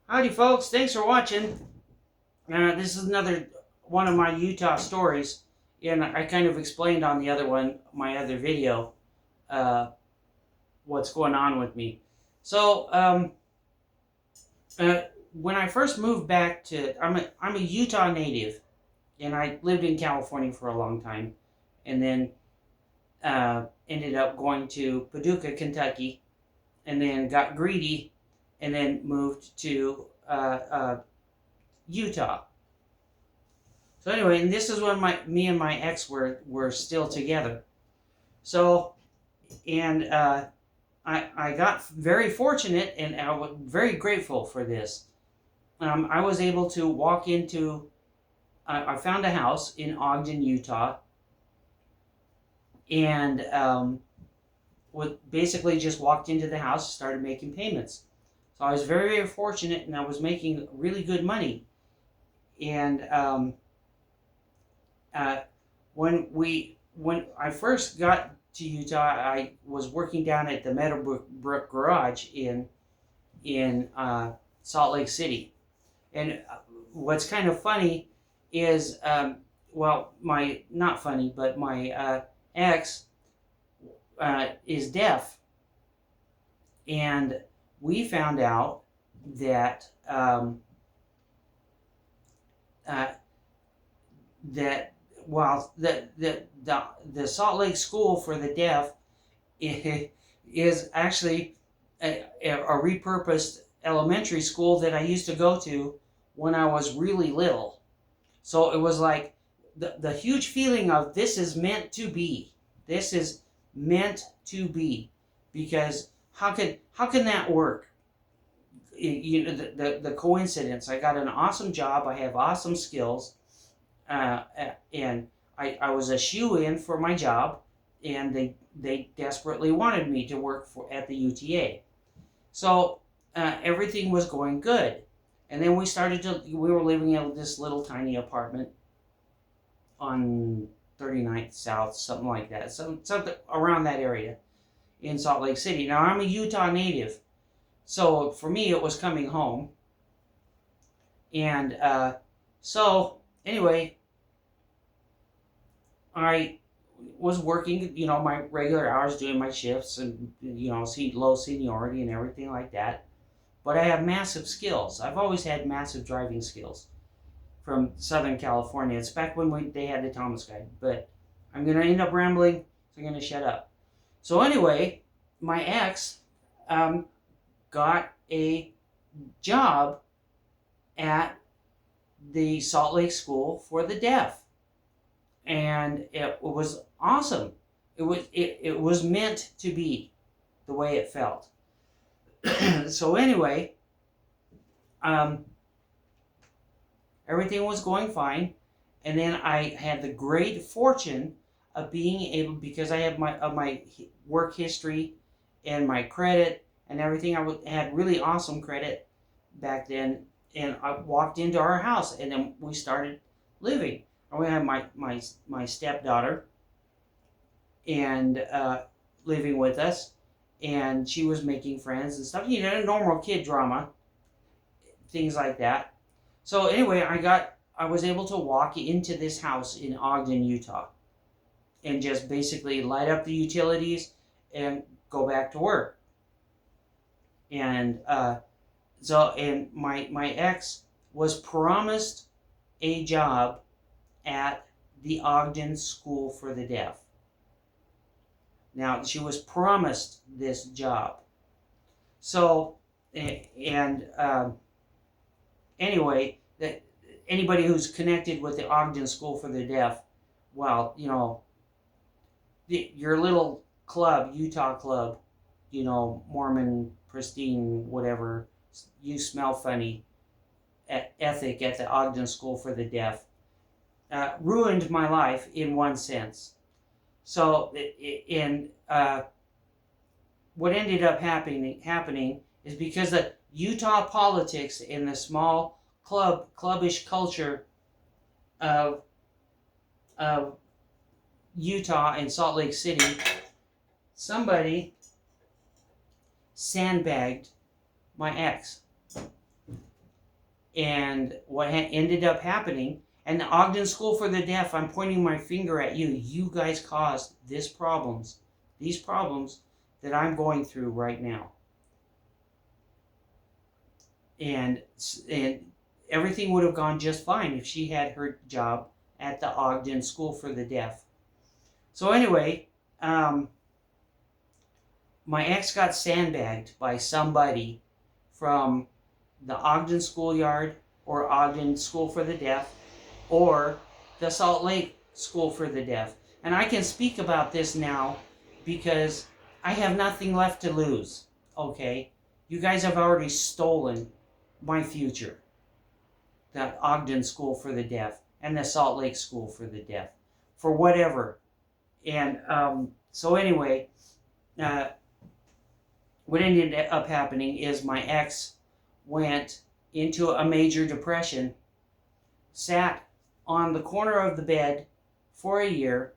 Howdy, folks. Thanks for watching. This is another one of my Utah stories, and I kind of explained on the other one, my other video, uh, what's going on with me. So, uh, when I first moved back I'm a Utah native, and I lived in California for a long time, and then ended up going to Paducah, Kentucky, and then got greedy, and then moved to Utah. So anyway, and this is when me and my ex were still together. So, and I got very fortunate, and I was very grateful for this. I was able to walk into. I found a house in Ogden, Utah, and basically just walked into the house, started making payments. So I was very, very fortunate, and I was making really good money. And when I first got to Utah, I was working down at the Meadowbrook Garage in Salt Lake City. And what's kind of funny is, not funny, but my ex is deaf, and we found out that that while the Salt Lake School for the Deaf is actually a repurposed elementary school that I used to go to when I was really little. So it was like the huge feeling of this is meant to be. This is meant to be, because how can that work? The coincidence. I got an awesome job. I have awesome skills. And I was a shoe-in for my job, and they desperately wanted me to work at the UTA. So everything was going good. And then we were living in this little tiny apartment on 39th South, something like that. Something around that area in Salt Lake City. Now, I'm a Utah native, so for me it was coming home. And so anyway, I was working, my regular hours, doing my shifts, and, low seniority and everything like that. But I have massive skills. I've always had massive driving skills from Southern California. It's back when they had the Thomas Guide. But I'm going to end up rambling, so I'm going to shut up. So anyway, my ex got a job at the Salt Lake School for the Deaf. And it was awesome. It was meant to be the way it felt. So anyway, everything was going fine, and then I had the great fortune of being able, because I have my work history and my credit and everything. Had really awesome credit back then, and I walked into our house, and then we started living. And we had my stepdaughter and living with us, and she was making friends and stuff. Normal kid drama, things like that. So anyway, I was able to walk into this house in Ogden, Utah, and just basically light up the utilities and go back to work. And and my ex was promised a job at the Ogden School for the Deaf. Now, she was promised this job. So, anyway, anybody who's connected with the Ogden School for the Deaf, well, your little club, Utah club, Mormon, pristine, whatever, you smell funny, ethic at the Ogden School for the Deaf, ruined my life in one sense. So, what ended up happening is because the Utah politics and the small clubbish culture of Utah and Salt Lake City, somebody sandbagged my ex. And what ended up happening, and the Ogden School for the Deaf, I'm pointing my finger at you. You guys caused these problems that I'm going through right now. And everything would have gone just fine if she had her job at the Ogden School for the Deaf. So anyway, my ex got sandbagged by somebody from the Ogden Schoolyard or Ogden School for the Deaf or the Salt Lake School for the Deaf. And I can speak about this now because I have nothing left to lose, okay? You guys have already stolen my future. The Ogden School for the Deaf and the Salt Lake School for the Deaf. For whatever. And so anyway, what ended up happening is my ex went into a major depression, sat on the corner of the bed for a year,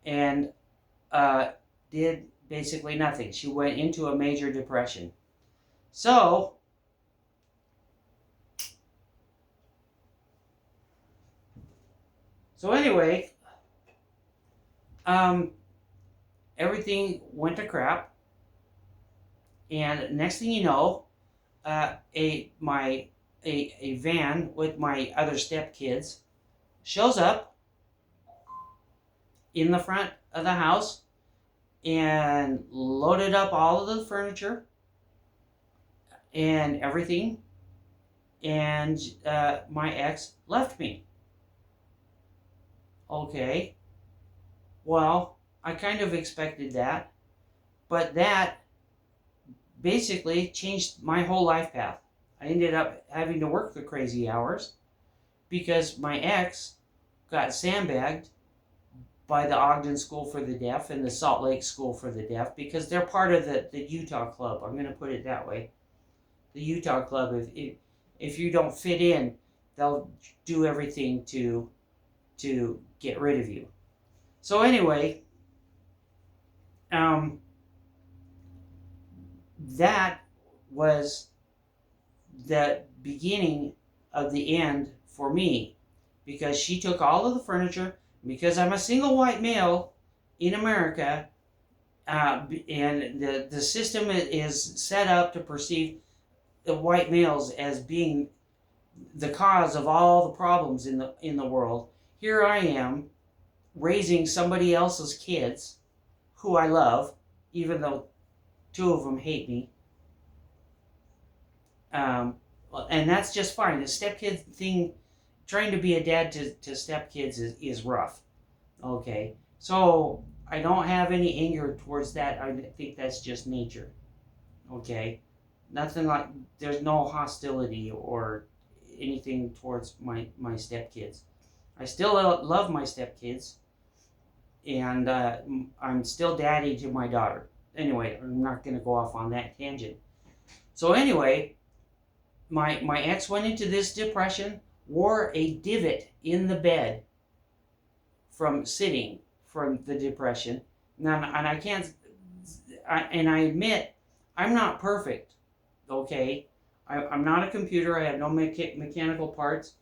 and did basically nothing. She went into a major depression. So anyway, everything went to crap, and next thing you know, a van with my other stepkids shows up in the front of the house and loaded up all of the furniture and everything, and my ex left me. Okay, well, I kind of expected that, but that basically changed my whole life path. I ended up having to work the crazy hours because my ex got sandbagged by the Ogden School for the Deaf and the Salt Lake School for the Deaf because they're part of the Utah Club. I'm going to put it that way. The Utah Club, if you don't fit in, they'll do everything to get rid of you. So anyway, that was the beginning of the end for me because she took all of the furniture. Because I'm a single white male in America, and the system is set up to perceive the white males as being the cause of all the problems in the world. Here I am raising somebody else's kids who I love, even though two of them hate me. And that's just fine. The stepkid thing, trying to be a dad to stepkids is rough. Okay, so I don't have any anger towards that. I think that's just nature. Okay, nothing like, there's no hostility or anything towards my stepkids. I still love my stepkids, and I'm still daddy to my daughter. Anyway, I'm not going to go off on that tangent. So anyway, my ex went into this depression, wore a divot in the bed from sitting from the depression. Now, and I can't, and I admit, I'm not perfect, okay? I'm not a computer. I have no mechanical parts.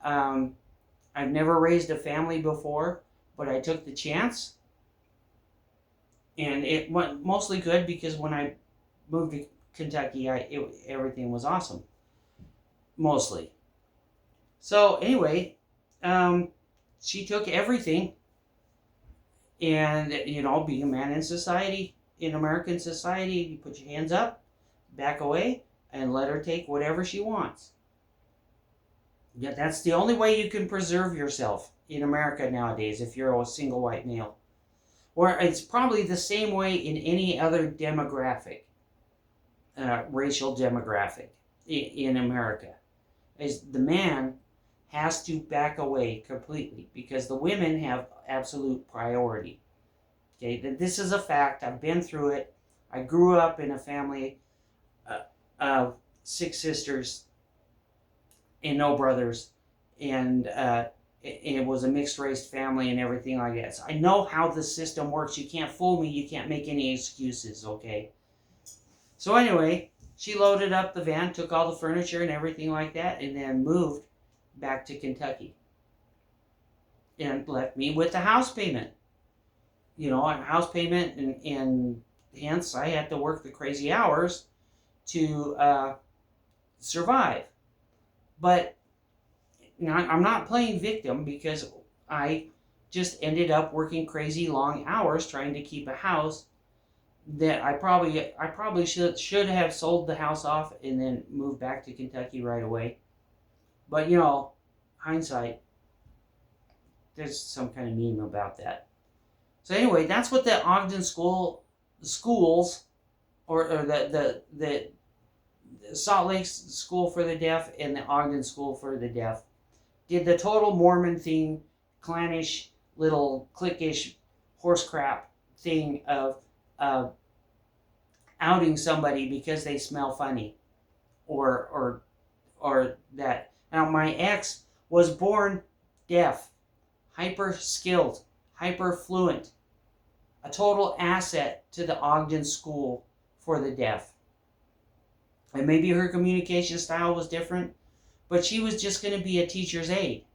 I've never raised a family before, but I took the chance. And it went mostly good because when I moved to Kentucky, everything was awesome. Mostly. So anyway, she took everything. And, you know, being a man in society, in American society, you put your hands up, back away, and let her take whatever she wants. Yeah, that's the only way you can preserve yourself in America nowadays if you're a single white male. Or it's probably the same way in any other demographic, racial demographic in America. Is the man has to back away completely because the women have absolute priority. Okay, this is a fact. I've been through it. I grew up in a family of 6 sisters and no brothers, and it was a mixed race family and everything like that. So I know how the system works. You can't fool me. You can't make any excuses, okay? So anyway, she loaded up the van, took all the furniture and everything like that, and then moved back to Kentucky. And left me with the house payment. A house payment, and hence I had to work the crazy hours to survive. But I'm not playing victim, because I just ended up working crazy long hours trying to keep a house that I probably should have sold the house off and then moved back to Kentucky right away. But hindsight, there's some kind of meme about that. So anyway, that's what the Ogden schools, or the Salt Lake School for the Deaf and the Ogden School for the Deaf did. The total Mormon thing, clannish, little cliquish horse crap thing of outing somebody because they smell funny, or that. Now, my ex was born deaf, hyper skilled, hyper fluent, a total asset to the Ogden School for the Deaf. And maybe her communication style was different, but she was just going to be a teacher's aide.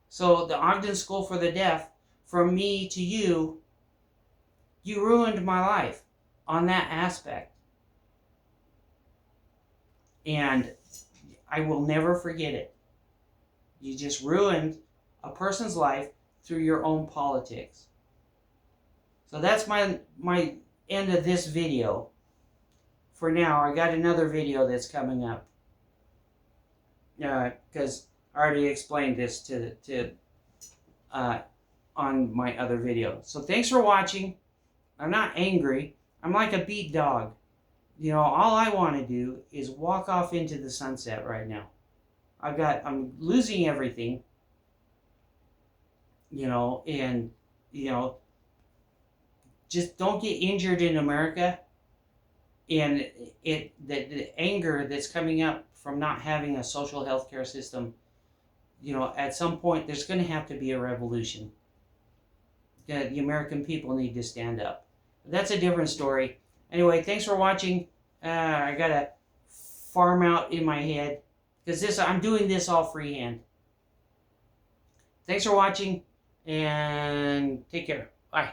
So the Ogden School for the Deaf, from me to you ruined my life on that aspect. And I will never forget it. You just ruined a person's life through your own politics. So that's my end of this video. For now, I got another video that's coming up. Because I already explained this on my other video. So thanks for watching. I'm not angry. I'm like a beat dog. All I want to do is walk off into the sunset right now. I'm losing everything. And just don't get injured in America. And the anger that's coming up from not having a social health care system, at some point there's going to have to be a revolution. The American people need to stand up. That's a different story. Anyway, thanks for watching. I got to farm out in my head, because I'm doing this all freehand. Thanks for watching, and take care. Bye.